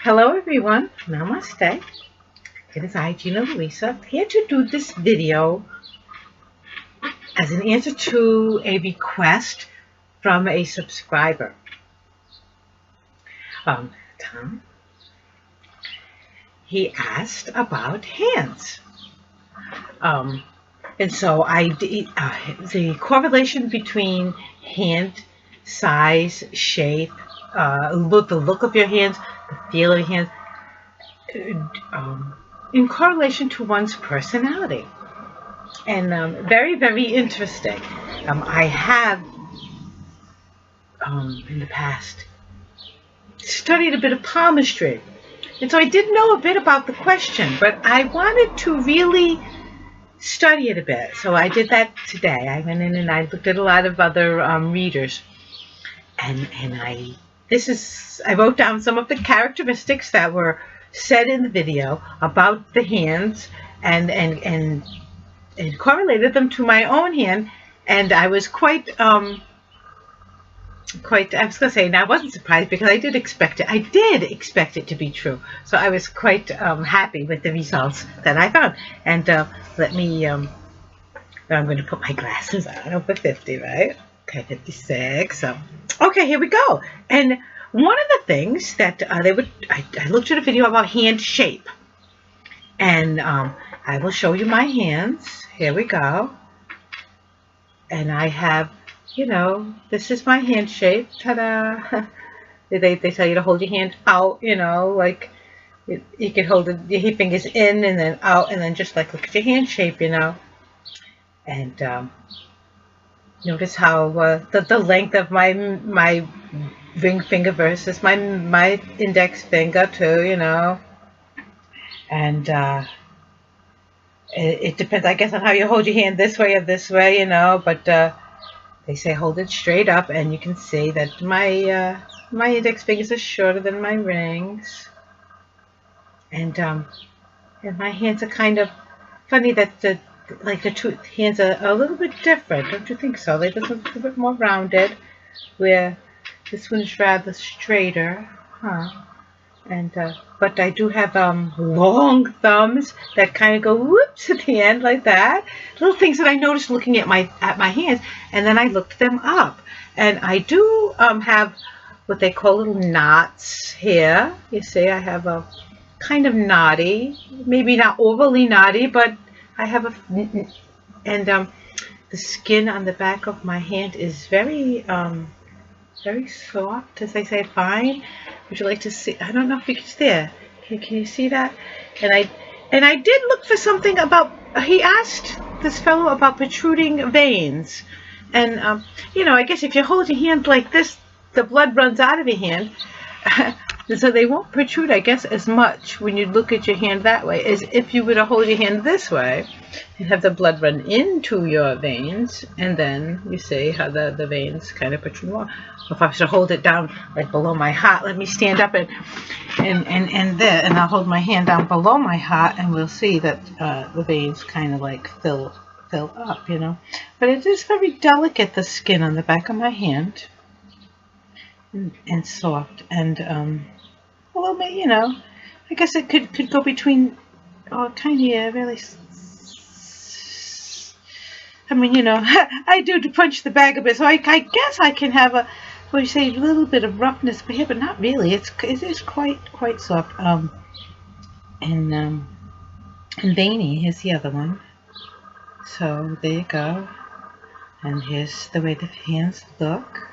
Hello everyone, Namaste. It is I, Gina Louisa, here to do this video as an answer to a request from a subscriber. Tom, he asked about hands. And so the correlation between hand size, shape, the look of your hands, the feel of your hands, in correlation to one's personality. And very, very interesting. I have, in the past, studied a bit of palmistry. And so I did know a bit about the question, but I wanted to really study it a bit. So I did that today. I went in and I looked at a lot of other readers. And I wrote down some of the characteristics that were said in the video about the hands and correlated them to my own hand. And I was I was going to say, now I wasn't surprised because I did expect it. I did expect it to be true. So I was quite happy with the results that I found. And let me, I'm going to put my glasses on over 50, right? Okay, 56. So, okay, here we go. And one of the things that I looked at a video about hand shape. And I will show you my hands. Here we go. And I have, you know, this is my hand shape. Ta-da! They tell you to hold your hand out, you know, like you can hold your fingers in and then out, and then just like look at your hand shape, you know. And notice how the length of my ring finger versus my index finger too, you know. And it depends, I guess, on how you hold your hand, this way or this way, you know. But they say hold it straight up, and you can see that my index fingers are shorter than my rings, and my hands are kind of funny that the two hands are a little bit different, don't you think so? This one's a little bit more rounded, where this one is rather straighter, huh? And but I do have long thumbs that kind of go whoops at the end like that. Little things that I noticed looking at my hands, and then I looked them up. And I do have what they call little knots here. You see, I have a kind of knotty, maybe not overly knotty, but I have the skin on the back of my hand is very soft, as they say, fine. Would you like to see? I don't know if you can see it. Can you see that? And I did look for something about. He asked this fellow about protruding veins, and you know, I guess if you hold your hand like this, the blood runs out of your hand, so they won't protrude, I guess, as much when you look at your hand that way as if you were to hold your hand this way and have the blood run into your veins, and then you see how the veins kind of protrude more. If I should hold it down like below my heart, let me stand up and I'll hold my hand down below my heart, and we'll see that the veins kind of like fill up, you know. But it is very delicate, the skin on the back of my hand, and soft, and well, you know, I guess it could go between kind of really. I mean, you know, I do to punch the bag a bit, so I guess I can have a, what you say, a little bit of roughness here, but not really. It is quite soft. And veiny. Here's the other one. So there you go. And here's the way the hands look.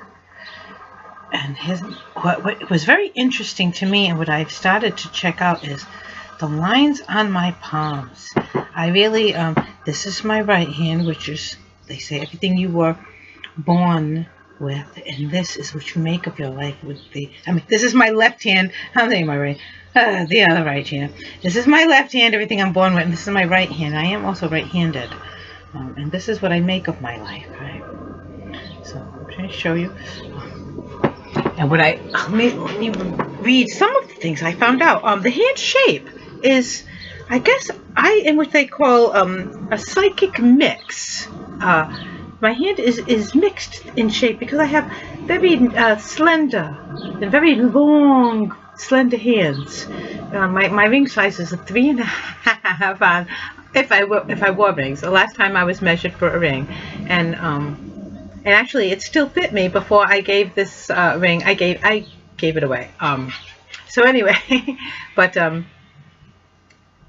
And here's what was very interesting to me, and what I've started to check out, is the lines on my palms. I really, this is my right hand, which is, they say, everything you were born with, and this is what you make of your life with this is my left hand. I'm saying my right, the other right hand. This is my left hand, everything I'm born with, and this is my right hand. I am also right-handed, and this is what I make of my life, right? So I'm trying to show you. And let me read some of the things I found out. The hand shape is, I guess, I am what they call a psychic mix. my hand is mixed in shape because I have very slender and very long, slender hands. My ring size is a 3.5 on. If I wore rings. The last time I was measured for a ring, and actually it still fit me before I gave this ring. I gave it away. So anyway, but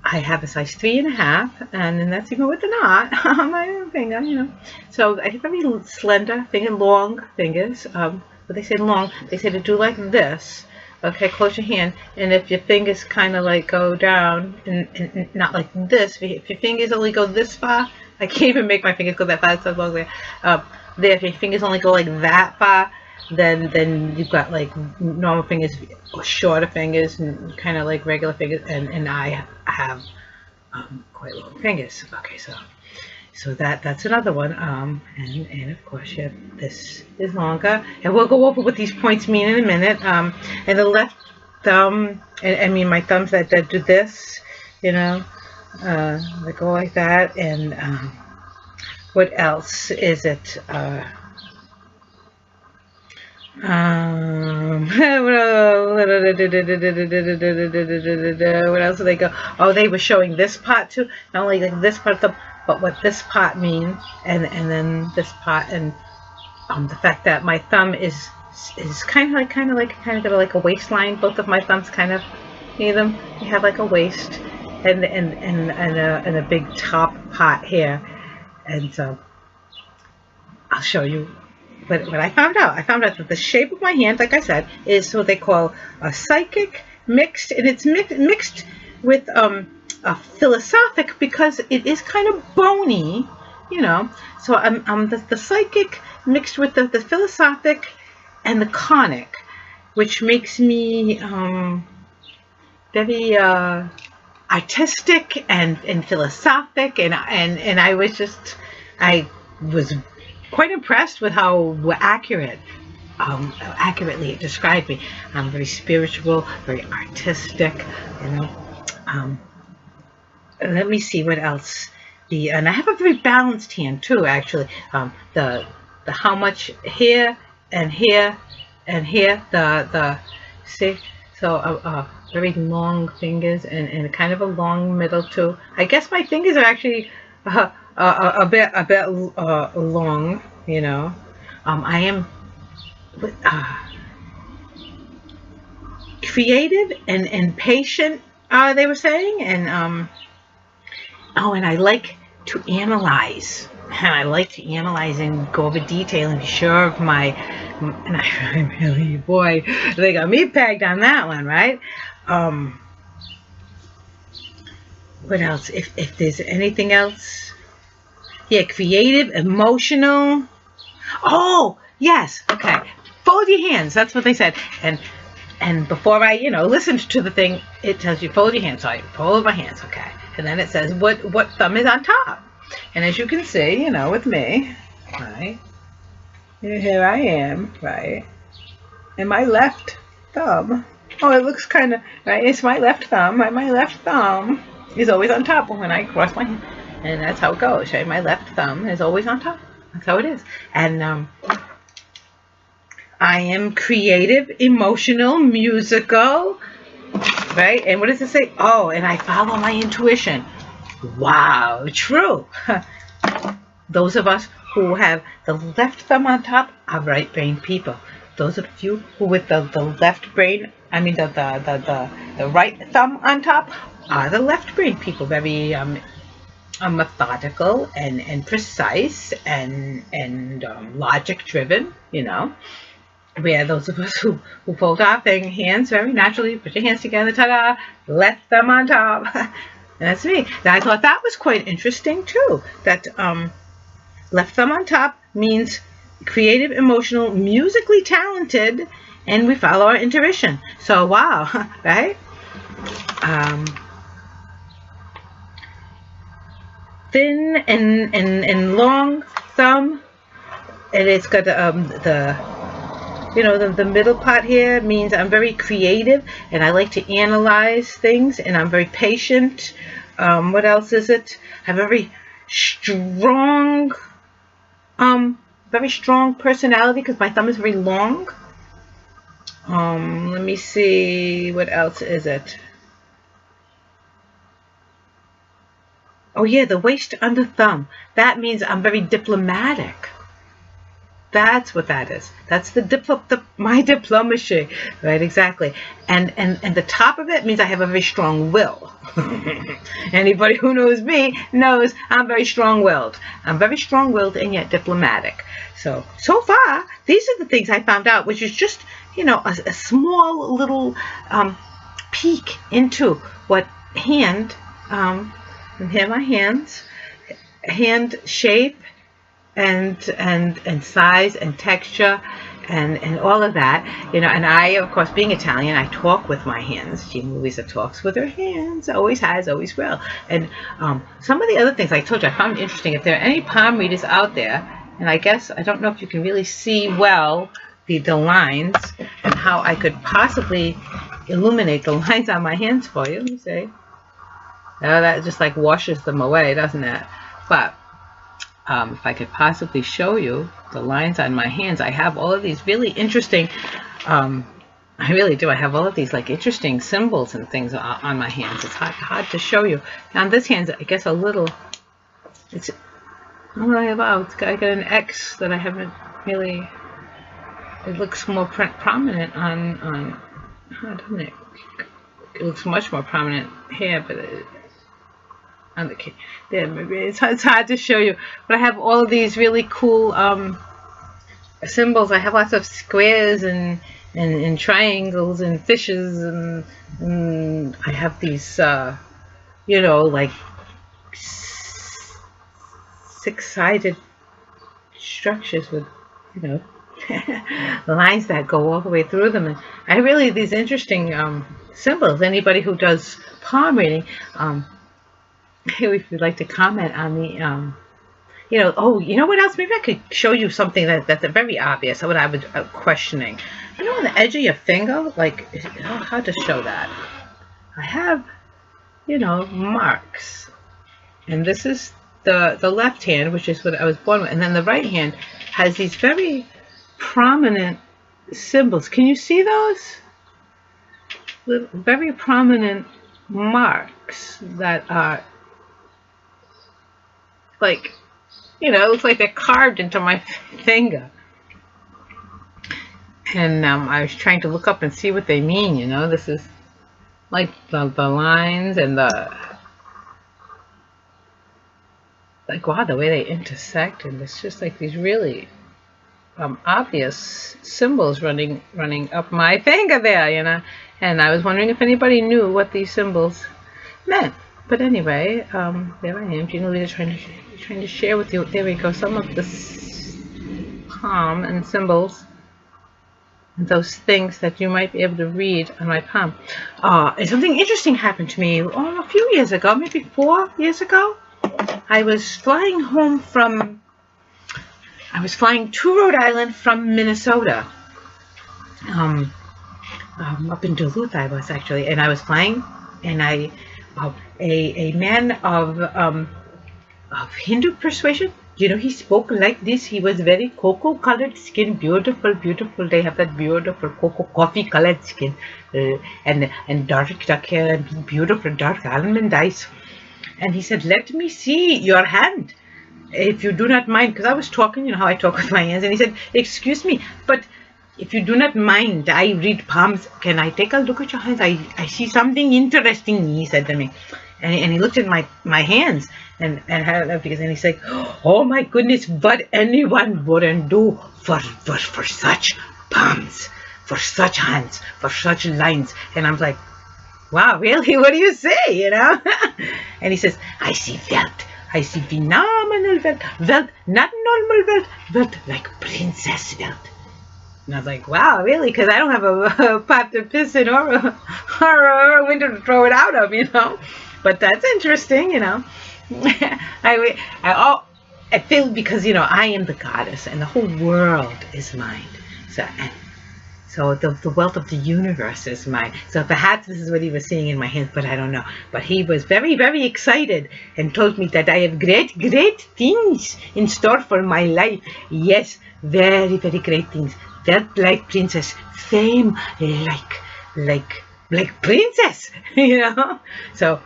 I have a size 3.5, and then that's even with the knot on my finger, you know. So I have very slender finger, long fingers. But they say long. They say to do like this. Okay, close your hand, and if your fingers kind of like go down, and not like this. If your fingers only go this far, I can't even make my fingers go that far. It's so long there. There, if your fingers only go like that far, then you've got like normal fingers, or shorter fingers, and kind of like regular fingers, and I have quite long fingers. Okay, so that's another one. And of course, yeah, this is longer, and we'll go over what these points mean in a minute. And the left thumb, and I mean my thumbs that do this, you know, they go like that. And what else is it? What else do they go? Oh, they were showing this part too. Not only like this part of them, but what this part means, and then this part, and the fact that my thumb is kind of got like a waistline. Both of my thumbs kind of, you know, they have like a waist, and a big top part here. And so I'll show you what I found out. I found out that the shape of my hand, like I said, is what they call a psychic mixed, and it's mixed with a philosophic, because it is kind of bony, you know. So the psychic mixed with the philosophic and the conic, which makes me very artistic and philosophic, and I was quite impressed with how accurately it described me. I'm very spiritual, very artistic, you know. Let me see what else. And I have a very balanced hand too, actually. The how much here and here and here. See, so very long fingers, and kind of a long middle too. I guess my fingers are actually a bit long, you know. I am creative and patient, they were saying, and and I like to analyze, and go over detail and be sure of my, and I really, boy, they got me pegged on that one, right? What else? If there's anything else, yeah, creative, emotional. Oh, yes, okay. Fold your hands. That's what they said. And before I, listened to the thing, it tells you fold your hands. So I fold my hands, okay. And then it says what thumb is on top. And as you can see, with me, right? Here I am, right? And my left thumb, oh, it looks kind of, right? It's my left thumb. My left thumb is always on top when I cross my hand. And that's how it goes, right? My left thumb is always on top. That's how it is. And I am creative, emotional, musical, right? And what does it say? Oh, and I follow my intuition. Wow, true. Those of us who have the left thumb on top are right brain people. Those of you who with the left brain, the right thumb on top are the left brain people. Very methodical and precise and logic driven, Where those of us who fold our hands very naturally, put your hands together, ta-da, left thumb on top. And that's me. Now I thought that was quite interesting too. That left thumb on top means creative, emotional, musically talented, and we follow our intuition. So wow, right? Thin and long thumb, and it's got the middle part here means I'm very creative and I like to analyze things, and I'm very patient. What else is it? I'm very strong Very strong personality because my thumb is very long. Let me see, what else is it? Oh yeah, the waist under thumb. That means I'm very diplomatic. That's what that is. That's my diplomacy, right? Exactly. And the top of it means I have a very strong will. Anybody who knows me knows I'm very strong-willed. I'm very strong-willed and yet diplomatic. So far, these are the things I found out, which is just, you know, a small little peek into what and here my hands, hand shape, and size and texture and all of that, you know. And I, of course, being Italian, I talk with my hands. Gina Louisa talks with her hands, always has, always will. And some of the other things I told you I found interesting. If there are any palm readers out there, and I guess I don't know if you can really see well the lines and how I could possibly illuminate the lines on my hands for you. Let me see. Oh, that just like washes them away, doesn't it? But if I could possibly show you the lines on my hands, I have all of these really interesting, I really do, I have all of these like interesting symbols and things on my hands. It's hard to show you. Now on this hand, I guess a little, it's, wow, I got an X that I haven't really, it looks more prominent on doesn't it? It looks much more prominent here, but on the there, maybe it's hard to show you. But I have all of these really cool symbols. I have lots of squares and triangles and fishes, and I have these you know, like six-sided structures with, you know, lines that go all the way through them. And I really, these interesting symbols. Anybody who does palm reading, if you'd like to comment on the, you know, oh, you know what else? Maybe I could show you something that's very obvious. What I was questioning. You know, on the edge of your finger, like, how to show that? I have, you know, marks, and this is the left hand, which is what I was born with, and then the right hand has these very prominent symbols. Can you see those? Very prominent marks that are like, you know, it looks like they're carved into my finger. And I was trying to look up and see what they mean, you know. This is like the lines and the, like, wow, the way they intersect, and it's just like these really obvious symbols running up my finger there, you know. And I was wondering if anybody knew what these symbols meant. But anyway, there I am, Gina Louisa, trying to share with you. There we go, some of the palm and symbols, and those things that you might be able to read on my palm. And something interesting happened to me a few years ago, maybe 4 years ago. I was flying home from, I was flying to Rhode Island from Minnesota. Up in Duluth I was actually, and I was flying, and a man of Hindu persuasion, you know, he spoke like this. He was very cocoa colored skin, beautiful. They have that beautiful cocoa coffee colored skin, and dark hair and beautiful dark almond eyes. And he said, "Let me see your hand, if you do not mind," because I was talking, you know how I talk with my hands. And he said, "Excuse me, but if you do not mind, I read palms. Can I take a look at your hands? I see something interesting," he said to me. And he looked at my hands and he said, "Oh my goodness, what anyone wouldn't do for such palms, for such hands, for such lines." And I'm like, wow, really? What do you say, you know? And he says, "I see wealth. I see phenomenal wealth. Wealth, not normal wealth, wealth like princess wealth." And I was like, wow, really? Because I don't have a pot to piss in or a window to throw it out of, you know? But that's interesting, you know. I feel, because, you know, I am the goddess and the whole world is mine. So the wealth of the universe is mine. So perhaps this is what he was seeing in my hands, but I don't know. But he was very, very excited and told me that I have great, great things in store for my life. Yes, very, very great things. Wealth like princess, fame like princess, you know. So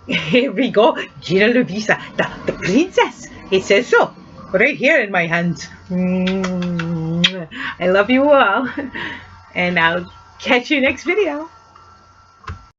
here we go, Gina Luisa, the princess. It says so right here in my hands. I love you all, and I'll catch you next video.